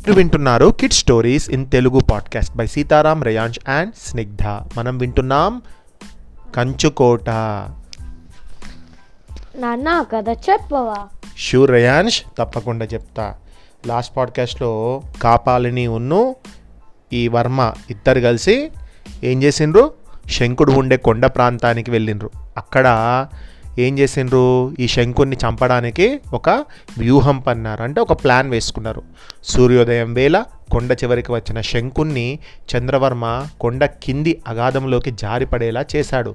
మీరు వింటున్నారు kid stories in Telugu podcast by Sitaram, Reyansh and Snigdha. మనం వింటున్నాం కంచుకోట. నాన్న కథ చెప్పవా? షూర్ రేయాంష్, తప్పకుండా చెప్తా. లాస్ట్ పాడ్కాస్ట్లో కాపాలిని ఉన్ను ఈ వర్మ ఇద్దరు కలిసి ఏం చేసిండ్రు, శంకుడు ఉండే కొండ ప్రాంతానికి వెళ్ళిండ్రు. అక్కడ ఏం చేసిండ్రు, ఈ శంకుడిని చంపడానికి ఒక వ్యూహం పన్నారు, అంటే ఒక ప్లాన్ వేసుకున్నారు. సూర్యోదయం వేళ కొండ చివరికి వచ్చిన శంకుణ్ణి చంద్రవర్మ కొండ కింది అగాధంలోకి జారిపడేలా చేశాడు.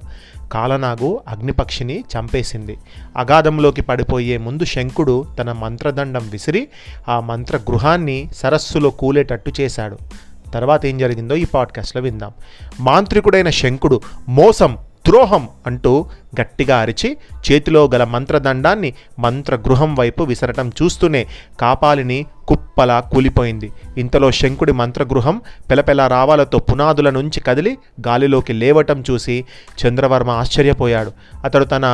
కాలనాగు అగ్నిపక్షిని చంపేసింది. అగాధంలోకి పడిపోయే ముందు శంకుడు తన మంత్రదండం విసిరి ఆ మంత్ర గృహాన్ని సరస్సులో కూలేటట్టు చేశాడు. తర్వాత ఏం జరిగిందో ఈ పాడ్కాస్ట్లో విందాం. మాంత్రికుడైన శంకుడు మోసం, ద్రోహం అంటూ గట్టిగా అరిచి చేతిలో గల మంత్రదండాన్ని మంత్రగృహం వైపు విసరటం చూస్తూనే కాపాలిని కుప్పలా కూలిపోయింది. ఇంతలో శంకుడి మంత్రగృహం పెలపెల రావాలతో పునాదుల నుంచి కదిలి గాలిలోకి లేవటం చూసి చంద్రవర్మ ఆశ్చర్యపోయాడు. అతడు తన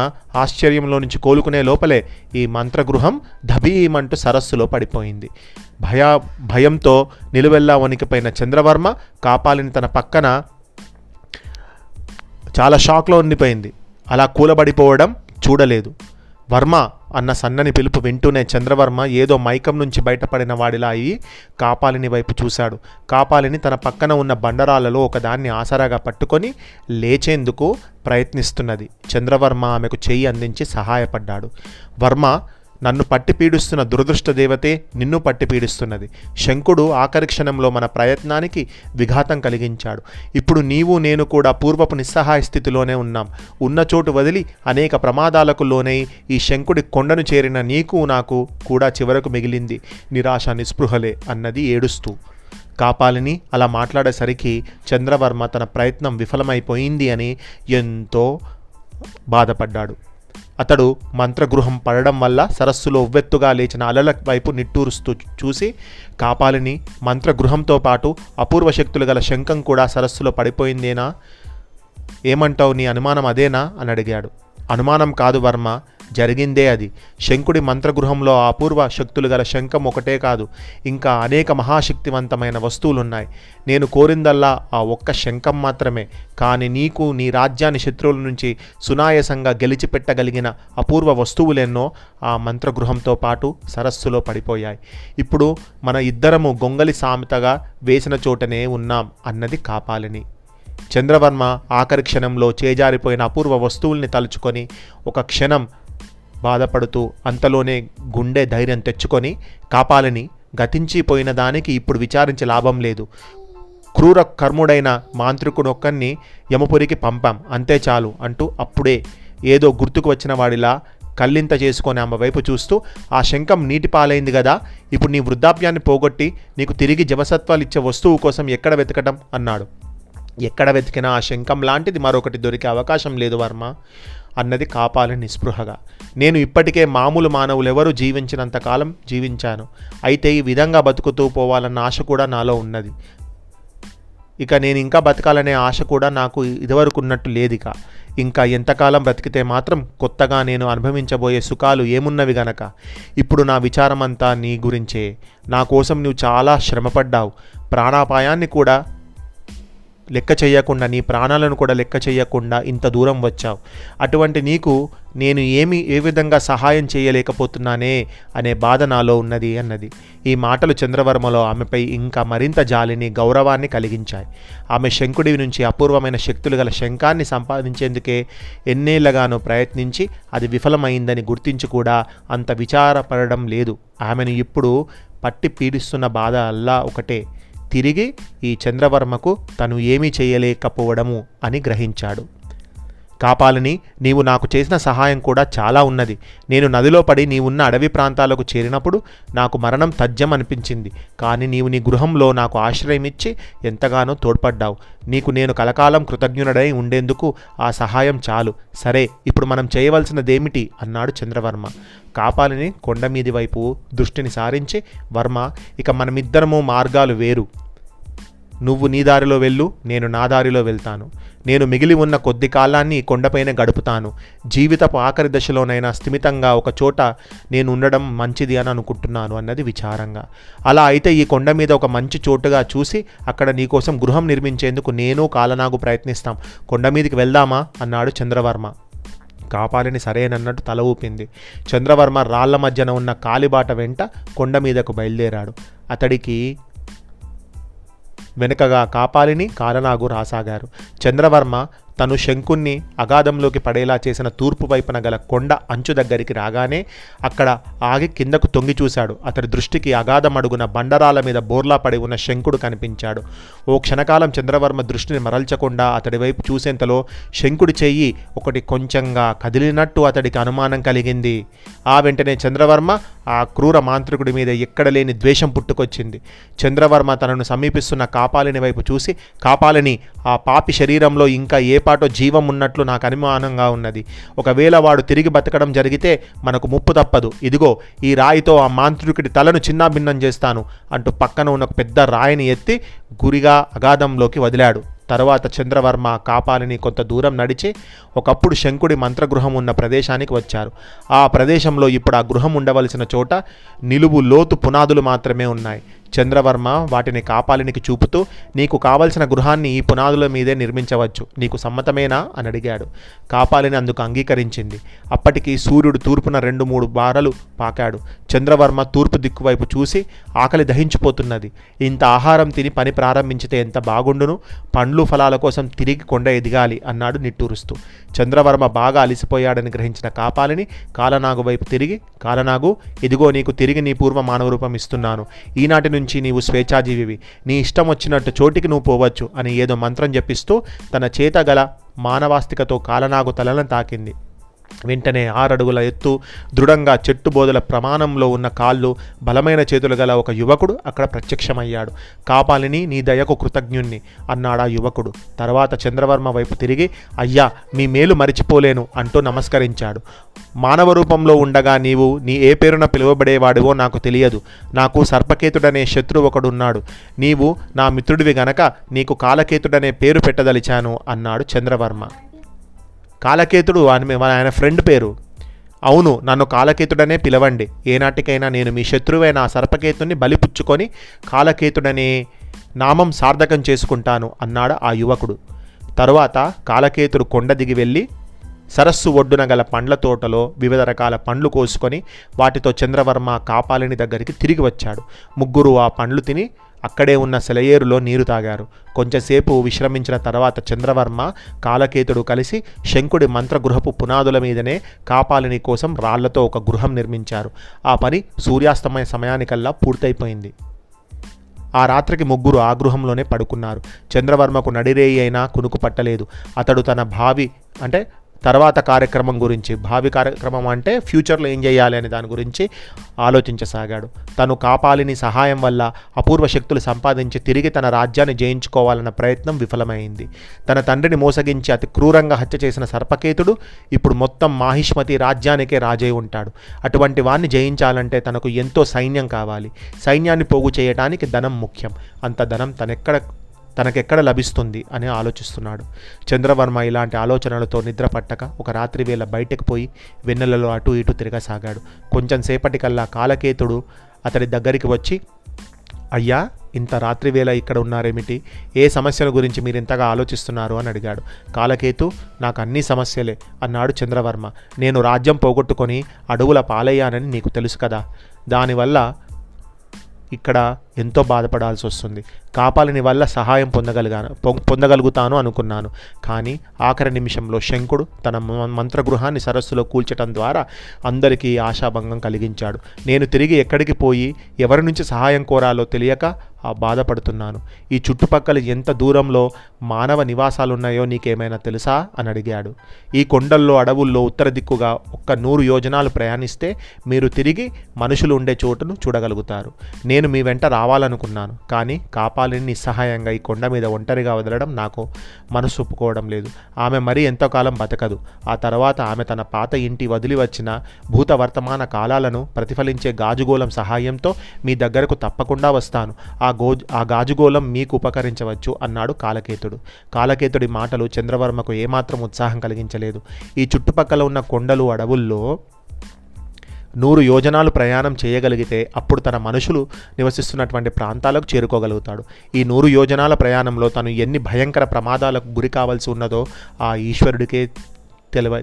ఆశ్చర్యంలో నుంచి కోలుకునే లోపలే ఈ మంత్రగృహం ధబీమంటూ సరస్సులో పడిపోయింది. భయంతో నిలువెల్లా వణికిపోయిన చంద్రవర్మ కాపాలిని తన పక్కన చాలా షాక్లో ఉండిపోయింది. అలా కూలబడిపోవడం చూడలేదు. వర్మ అన్న సన్నని పిలుపు వింటూనే చంద్రవర్మ ఏదో మైకం నుంచి బయటపడిన వాడిలా అయి కాపాలిని వైపు చూశాడు. కాపాలిని తన పక్కన ఉన్న బండరాలలో ఒకదాన్ని ఆసరాగా పట్టుకొని లేచేందుకు ప్రయత్నిస్తున్నది. చంద్రవర్మ ఆమెకు చెయ్యి అందించి సహాయపడ్డాడు. వర్మ, నన్ను పట్టి పీడిస్తున్న దురదృష్ట దేవతే నిన్ను పట్టి పీడిస్తున్నది. శంకుడు ఆఖరి క్షణంలో మన ప్రయత్నానికి విఘాతం కలిగించాడు. ఇప్పుడు నీవు నేను కూడా పూర్వపు నిస్సహాయ స్థితిలోనే ఉన్నాం. ఉన్న చోటు వదిలి అనేక ప్రమాదాలకు లోనై ఈ శంకుడి కొండను చేరిన నీకు నాకు కూడా చివరకు మిగిలింది నిరాశ, నిస్పృహలే అన్నది ఏడుస్తూ. కాపాలిని అలా మాట్లాడేసరికి చంద్రవర్మ తన ప్రయత్నం విఫలమైపోయింది అని ఎంతో బాధపడ్డాడు. అతడు మంత్రగృహం పడడం వల్ల సరస్సులో ఉవ్వెత్తుగా లేచిన అలల వైపు నిట్టూరుస్తూ చూసి కాపాలిని మంత్రగృహంతో పాటు అపూర్వ శక్తులు గల శంఖం కూడా సరస్సులో పడిపోయిందేనా, ఏమంటావు, నీ అనుమానం అదేనా అని అడిగాడు. అనుమానం కాదు వర్మ, జరిగిందే అది. శంకుడి మంత్రగృహంలో ఆ అపూర్వ శక్తులు గల శంఖం ఒకటే కాదు, ఇంకా అనేక మహాశక్తివంతమైన వస్తువులున్నాయి. నేను కోరిందల్లా ఆ ఒక్క శంఖం మాత్రమే. కానీ నీకు నీ రాజ్యాన్ని శత్రువుల నుంచి సునాయాసంగా గెలిచిపెట్టగలిగిన అపూర్వ వస్తువులెన్నో ఆ మంత్రగృహంతో పాటు సరస్సులో పడిపోయాయి. ఇప్పుడు మన ఇద్దరము గొంగలి సామెతగా వేసిన చోటనే ఉన్నాం అన్నది కాపాలిని. చంద్రవర్మ ఆఖరి క్షణంలో చేజారిపోయిన అపూర్వ వస్తువుల్ని తలుచుకొని ఒక క్షణం బాధపడుతూ అంతలోనే గుండె ధైర్యం తెచ్చుకొని కాపాలిని, గతించిపోయిన దానికి ఇప్పుడు విచారించి లాభం లేదు. క్రూర కర్ముడైన మాంత్రికుడొక్కన్ని యమపురికి పంపాం, అంతే చాలు అంటూ అప్పుడే ఏదో గుర్తుకు వచ్చిన వాడిలా కళ్ళింత చేసుకొని ఆమె వైపు చూస్తూ, ఆ శంఖం నీటి పాలైంది కదా, ఇప్పుడు నీ వృద్ధాప్యాన్ని పోగొట్టి నీకు తిరిగి జవసత్వాలు ఇచ్చే వస్తువు కోసం ఎక్కడ వెతకటం అన్నాడు. ఎక్కడ వెతికినా ఆ శంఖం లాంటిది మరొకటి దొరికే అవకాశం లేదు వర్మ అన్నది కాపాలిని నిస్పృహగా. నేను ఇప్పటికే మామూలు మానవులెవరూ జీవించినంతకాలం జీవించాను. అయితే ఈ విధంగా బతుకుతూ పోవాలన్న ఆశ కూడా నాలో ఉన్నది. ఇక నేను ఇంకా బతకాలనే ఆశ కూడా నాకు ఇదివరకు ఉన్నట్టు లేదిక. ఇంకా ఎంతకాలం బ్రతికితే మాత్రం కొత్తగా నేను అనుభవించబోయే సుఖాలు ఏమున్నవి గనక. ఇప్పుడు నా విచారమంతా నీ గురించే. నా కోసం నువ్వు చాలా శ్రమపడ్డావు. ప్రాణాపాయాన్ని కూడా లెక్క చేయకుండా, నీ ప్రాణాలను కూడా లెక్క చేయకుండా ఇంత దూరం వచ్చావు. అటువంటి నీకు నేను ఏ విధంగా సహాయం చేయలేకపోతున్నానే అనే బాధ నాలో ఉన్నది అన్నది. ఈ మాటలు చంద్రవర్మలో ఆమెపై ఇంకా మరింత జాలిని, గౌరవాన్ని కలిగించాయి. ఆమె శంకుడి నుంచి అపూర్వమైన శక్తులు గల శంఖాన్ని సంపాదించేందుకే ఎన్నేళ్లగానో ప్రయత్నించి అది విఫలమైందని గుర్తించి కూడా అంత విచారపడడం లేదు. ఆమెను ఇప్పుడు పట్టి పీడిస్తున్న బాధ అల్లా ఒకటే, తిరిగి ఈ చంద్రవర్మకు తను ఏమీ చేయలేకపోవడము అని గ్రహించాడు. కాపాలిని, నీవు నాకు చేసిన సహాయం కూడా చాలా ఉన్నది. నేను నదిలో పడి నీవున్న అడవి ప్రాంతాలకు చేరినప్పుడు నాకు మరణం తథ్యం అనిపించింది. కానీ నీవు నీ గృహంలో నాకు ఆశ్రయం ఇచ్చి ఎంతగానో తోడ్పడ్డావు. నీకు నేను కలకాలం కృతజ్ఞుడై ఉండేందుకు ఆ సహాయం చాలు. సరే, ఇప్పుడు మనం చేయవలసినదేమిటి అన్నాడు చంద్రవర్మ. కాపాలిని కొండ మీది వైపు దృష్టిని సారించి, వర్మ, ఇక మనమిద్దరము మార్గాలు వేరు. నువ్వు నీ దారిలో వెళ్ళు, నేను నా దారిలో వెళ్తాను. నేను మిగిలి ఉన్న కొద్ది కాలాన్ని ఈ కొండపైన గడుపుతాను. జీవితపు ఆఖరి దశలోనైనా స్థిమితంగా ఒక చోట నేను ఉండడం మంచిది అని అనుకుంటున్నాను అన్నది విచారంగా. అలా అయితే ఈ కొండ మీద ఒక మంచి చోటుగా చూసి అక్కడ నీకోసం గృహం నిర్మించేందుకు నేను కాలనాగు ప్రయత్నిస్తాం. కొండ మీదకి వెళ్దామా అన్నాడు చంద్రవర్మ. కాపాలిని సరేనన్నట్టు తల ఊపింది. చంద్రవర్మ రాళ్ల మధ్యన ఉన్న కాలిబాట వెంట కొండ మీదకు బయలుదేరాడు. అతడికి వెనుకగా కాపాలిని కాలనాగు రాసాగారు. చంద్రవర్మ తను శంకుణ్ణి అగాధంలోకి పడేలా చేసిన తూర్పు వైపున గల కొండ అంచు దగ్గరికి రాగానే అక్కడ ఆగి కిందకు తొంగి చూశాడు. అతడి దృష్టికి అగాధం అడుగున బండరాల మీద బోర్లా పడి ఉన్న శంకుడు కనిపించాడు. ఓ క్షణకాలం చంద్రవర్మ దృష్టిని మరల్చకుండా అతడి వైపు చూసేంతలో శంకుడి చెయ్యి ఒకటి కొంచెంగా కదిలినట్టు అతడికి అనుమానం కలిగింది. ఆ వెంటనే చంద్రవర్మ ఆ క్రూర మాంత్రికుడి మీద ఎక్కడ లేని ద్వేషం పుట్టుకొచ్చింది. చంద్రవర్మ తనను సమీపిస్తున్న కాపాలిని వైపు చూసి, కాపాలిని, ఆ పాపి శరీరంలో ఇంకా ఏ పాటో జీవం ఉన్నట్లు నాకు అనుమానంగా ఉన్నది. ఒకవేళ వాడు తిరిగి బతకడం జరిగితే మనకు ముప్పు తప్పదు. ఇదిగో ఈ రాయితో ఆ మాంత్రికుడి తలను చిన్నాభిన్నం చేస్తాను అంటూ పక్కన ఉన్న ఒక పెద్ద రాయిని ఎత్తి గురిగా అగాధంలోకి వదిలాడు. తరువాత చంద్రవర్మ కాపాలిని కొంత దూరం నడిచి ఒకప్పుడు శంకుడి మంత్రగృహం ఉన్న ప్రదేశానికి వచ్చారు. ఆ ప్రదేశంలో ఇప్పుడు ఆ గృహం ఉండవలసిన చోట నిలువు లోతు పునాదులు మాత్రమే ఉన్నాయి. చంద్రవర్మ వాటిని కాపాలినికి చూపుతూ, నీకు కావలసిన గృహాన్ని ఈ పునాదుల మీదే నిర్మించవచ్చు, నీకు సమ్మతమేనా అని అడిగాడు. కాపాలిని అందుకు అంగీకరించింది. అప్పటికి సూర్యుడు తూర్పున 2-3 బారలు పాకాడు. చంద్రవర్మ తూర్పు దిక్కువైపు చూసి, ఆకలి దహించిపోతున్నది, ఇంత ఆహారం తిని పని ప్రారంభించితే ఎంత బాగుండును, పండ్లు ఫలాల కోసం తిరిగి కొండ ఎదిగాలి అన్నాడు నిట్టూరుస్తూ. చంద్రవర్మ బాగా అలిసిపోయాడని గ్రహించిన కాపాలిని కాలనాగు వైపు తిరిగి, కాలనాగు, ఇదిగో నీకు తిరిగి నీ పూర్వ మానవ రూపం ఇస్తున్నాను. ఈనాటి నుంచి నీవు స్వేచ్ఛాజీవివి, నీ ఇష్టం వచ్చినట్టు చోటికి నువ్వు పోవచ్చు అని ఏదో మంత్రం జపిస్తూ తన చేత గల మానవాస్తికతో కాలనాగు తలను తాకింది. వెంటనే 6 అడుగుల ఎత్తు, దృఢంగా చెట్టు బోదల ప్రమాణంలో ఉన్న కాళ్ళు, బలమైన చేతులు గల ఒక యువకుడు అక్కడ ప్రత్యక్షమయ్యాడు. కాపాలిని, నీ దయకు కృతజ్ఞుణ్ణి అన్నాడా యువకుడు. తర్వాత చంద్రవర్మ వైపు తిరిగి, అయ్యా, మీ మేలు మరిచిపోలేను అంటూ నమస్కరించాడు. మానవ రూపంలో ఉండగా నీవు నీ ఏ పేరున పిలువబడేవాడివో నాకు తెలియదు. నాకు సర్పకేతుడనే శత్రువు ఒకడున్నాడు. నీవు నా మిత్రుడివి గనక నీకు కాలకేతుడనే పేరు పెట్టదలిచాను అన్నాడు చంద్రవర్మ. కాలకేతుడు ఆయన ఫ్రెండ్ పేరు. అవును, నన్ను కాలకేతుడనే పిలవండి. ఏనాటికైనా నేను మీ శత్రువైన ఆ సర్పకేతుని బలిపుచ్చుకొని కాలకేతుడనే నామం సార్థకం చేసుకుంటాను అన్నాడు ఆ యువకుడు. తరువాత కాలకేతుడు కొండ దిగి వెళ్ళి సరస్సు ఒడ్డున గల పండ్ల తోటలో వివిధ రకాల పండ్లు కోసుకొని వాటితో చంద్రవర్మ కాపాలిని దగ్గరికి తిరిగి వచ్చాడు. ముగ్గురు ఆ పండ్లు తిని అక్కడే ఉన్న సెలయేరులో నీరు తాగారు. కొంచెంసేపు విశ్రమించిన తర్వాత చంద్రవర్మ, కాలకేతుడు కలిసి శంకుడి మంత్రగృహపు పునాదుల మీదనే కాపాలిని కోసం రాళ్లతో ఒక గృహం నిర్మించారు. ఆ పని సూర్యాస్తమయ సమయానికల్లా పూర్తయిపోయింది. ఆ రాత్రికి ముగ్గురు ఆ గృహంలోనే పడుకున్నారు. చంద్రవర్మకు నడిరేయి అయినా కునుకు పట్టలేదు. అతడు తన తర్వాత కార్యక్రమం గురించి, భావి కార్యక్రమం అంటే ఫ్యూచర్లో ఏం చేయాలి అనే దాని గురించి ఆలోచించసాగాడు. తను కాపాలిని సహాయం వల్ల అపూర్వ శక్తులు సంపాదించి తిరిగి తన రాజ్యాన్ని జయించుకోవాలన్న ప్రయత్నం విఫలమైంది. తన తండ్రిని మోసగించి అతి క్రూరంగా హత్య చేసిన సర్పకేతుడు ఇప్పుడు మొత్తం మాహిష్మతి రాజ్యానికే రాజై ఉంటాడు. అటువంటి వాణ్ణి జయించాలంటే తనకు ఎంతో సైన్యం కావాలి. సైన్యాన్ని పోగు చేయడానికి ధనం ముఖ్యం. అంత ధనం తనకెక్కడ లభిస్తుంది అని ఆలోచిస్తున్నాడు. చంద్రవర్మ ఇలాంటి ఆలోచనలతో నిద్ర పట్టక ఒక రాత్రి వేళ బయటకు పోయి వెన్నెలలో అటు ఇటు తిరగసాగాడు. కొంచెం సేపటికల్లా కాలకేతుడు అతడి దగ్గరికి వచ్చి, అయ్యా, ఇంత రాత్రి వేళ ఇక్కడ ఉన్నారేమిటి? ఏ సమస్యల గురించి మీరు ఇంతగా ఆలోచిస్తున్నారు అని అడిగాడు. కాలకేతు, నాకు అన్ని సమస్యలే అన్నాడు చంద్రవర్మ. నేను రాజ్యం పోగొట్టుకొని అడవుల పాలయ్యానని నీకు తెలుసు కదా. దానివల్ల ఇక్కడ ఎంతో బాధపడాల్సి వస్తుంది. కాపాలిని వల్ల సహాయం పొందగలుగుతాను అనుకున్నాను. కానీ ఆఖరి నిమిషంలో శంకుడు తన మంత్రగృహాన్ని సరస్సులో కూల్చటం ద్వారా అందరికీ ఆశాభంగం కలిగించాడు. నేను తిరిగి ఎక్కడికి పోయి ఎవరి నుంచి సహాయం కోరాలో తెలియక బాధపడుతున్నాను. ఈ చుట్టుపక్కల ఎంత దూరంలో మానవ నివాసాలున్నాయో నీకేమైనా తెలుసా అని అడిగాడు. ఈ కొండల్లో, అడవుల్లో ఉత్తర దిక్కుగా 100 యోజనాలు ప్రయాణిస్తే మీరు తిరిగి మనుషులు ఉండే చోటును చూడగలుగుతారు. నేను మీ వెంట రావాలనుకున్నాను, కానీ కాపాలిని నిస్సహాయంగా ఈ కొండ మీద ఒంటరిగా వదలడం నాకు మనసు ఒప్పుకోవడం లేదు. ఆమె మరీ ఎంతో కాలం బతకదు. ఆ తర్వాత ఆమె తన పాత ఇంటి వదిలి వచ్చిన భూత వర్తమాన కాలాలను ప్రతిఫలించే గాజుగోళం సహాయంతో మీ దగ్గరకు తప్పకుండా వస్తాను. ఆ ఆ గాజుగోళం మీకు ఉపకరించవచ్చు అన్నాడు కాలకేతుడు. కాలకేతుడి మాటలు చంద్రవర్మకు ఏమాత్రం ఉత్సాహం కలిగించలేదు. ఈ చుట్టుపక్కల ఉన్న కొండలు అడవుల్లో 100 యోజనాలు ప్రయాణం చేయగలిగితే అప్పుడు తన మనుషులు నివసిస్తున్నటువంటి ప్రాంతాలకు చేరుకోగలుగుతాడు. ఈ 100 యోజనాల ప్రయాణంలో తను ఎన్ని భయంకర ప్రమాదాలకు గురి కావాల్సి ఉన్నదో ఆ ఈశ్వరుడికే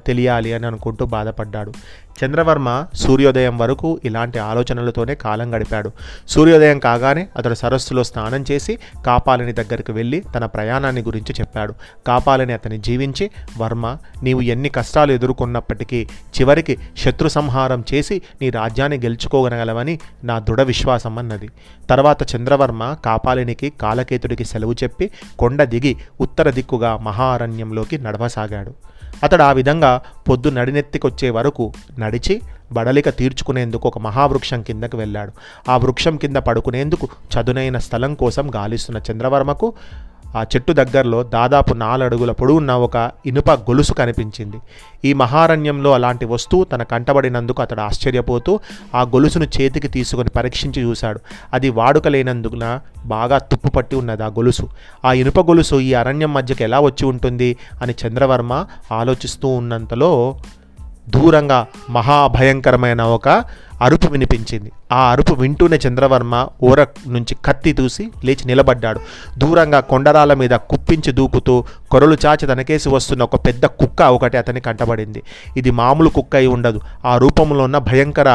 తెలియాలి అని అనుకుంటూ బాధపడ్డాడు. చంద్రవర్మ సూర్యోదయం వరకు ఇలాంటి ఆలోచనలతోనే కాలం గడిపాడు. సూర్యోదయం కాగానే అతడు సరస్సులో స్నానం చేసి కాపాలిని దగ్గరికి వెళ్ళి తన ప్రయాణాన్ని గురించి చెప్పాడు. కాపాలిని అతని జీవించి, వర్మ, నీవు ఎన్ని కష్టాలు ఎదుర్కొన్నప్పటికీ చివరికి శత్రు సంహారం చేసి నీ రాజ్యాన్ని గెలుచుకోగలవని నా దృఢ విశ్వాసం అన్నది. తర్వాత చంద్రవర్మ కాపాలినికి కాలకేతుడికి సెలవు చెప్పి కొండ దిగి ఉత్తర దిక్కుగా మహారణ్యంలోకి నడవసాగాడు. అతడు ఆ విధంగా పొద్దు నడినెత్తికొచ్చే వరకు నడిచి బడలిక తీర్చుకునేందుకు ఒక మహావృక్షం కిందకు వెళ్ళాడు. ఆ వృక్షం కింద పడుకునేందుకు చదునైన స్థలం కోసం గాలిస్తున్న చంద్రవర్మకు ఆ చెట్టు దగ్గరలో దాదాపు 4 అడుగుల పొడవున్న ఒక ఇనుప గొలుసు కనిపించింది. ఈ మహారణ్యంలో అలాంటి వస్తువు తన కంటబడినందుకు అతడు ఆశ్చర్యపోతూ ఆ గొలుసును చేతికి తీసుకొని పరీక్షించి చూశాడు. అది వాడుక లేనందున బాగా తుప్పుపట్టి ఉన్నది ఆ గొలుసు. ఆ ఇనుప గొలుసు ఈ అరణ్యం మధ్యకి ఎలా వచ్చి ఉంటుంది అని చంద్రవర్మ ఆలోచిస్తూ ఉన్నంతలో దూరంగా మహాభయంకరమైన ఒక అరుపు వినిపించింది. ఆ అరుపు వింటూనే చంద్రవర్మ ఊర నుంచి కత్తి దూసి లేచి నిలబడ్డాడు. దూరంగా కొండరాల మీద కుప్పించి దూకుతూ కొరలు చాచి తనకేసి వస్తున్న ఒక పెద్ద కుక్క ఒకటి అతని కంటబడింది. ఇది మామూలు కుక్క అయి ఉండదు, ఆ రూపంలో ఉన్న భయంకర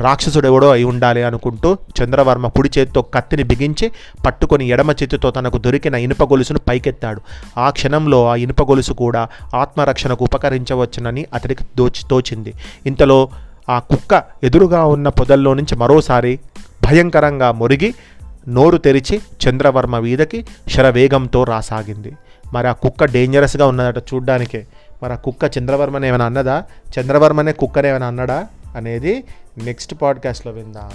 రాక్షసుడెవడో అయి ఉండాలి అనుకుంటూ చంద్రవర్మ కుడి చేతితో కత్తిని బిగించి పట్టుకొని ఎడమ చేతితో తనకు దొరికిన ఇనుప గొలుసును పైకెత్తాడు. ఆ క్షణంలో ఆ ఇనుప గొలుసు కూడా ఆత్మరక్షణకు ఉపకరించవచ్చునని అతడికి తోచింది. ఇంతలో ఆ కుక్క ఎదురుగా ఉన్న పొదల్లో నుంచి మరోసారి భయంకరంగా మొరిగి నోరు తెరిచి చంద్రవర్మ వీధకి శరవేగంతో రాసాగింది. మరి ఆ కుక్క డేంజరస్గా ఉన్నదట చూడ్డానికే. మరి ఆ కుక్క చంద్రవర్మని ఏమైనా అన్నదా, చంద్రవర్మనే కుక్కని ఏమైనా అన్నాడా అనేది నెక్స్ట్ పాడ్కాస్ట్లో విందాం.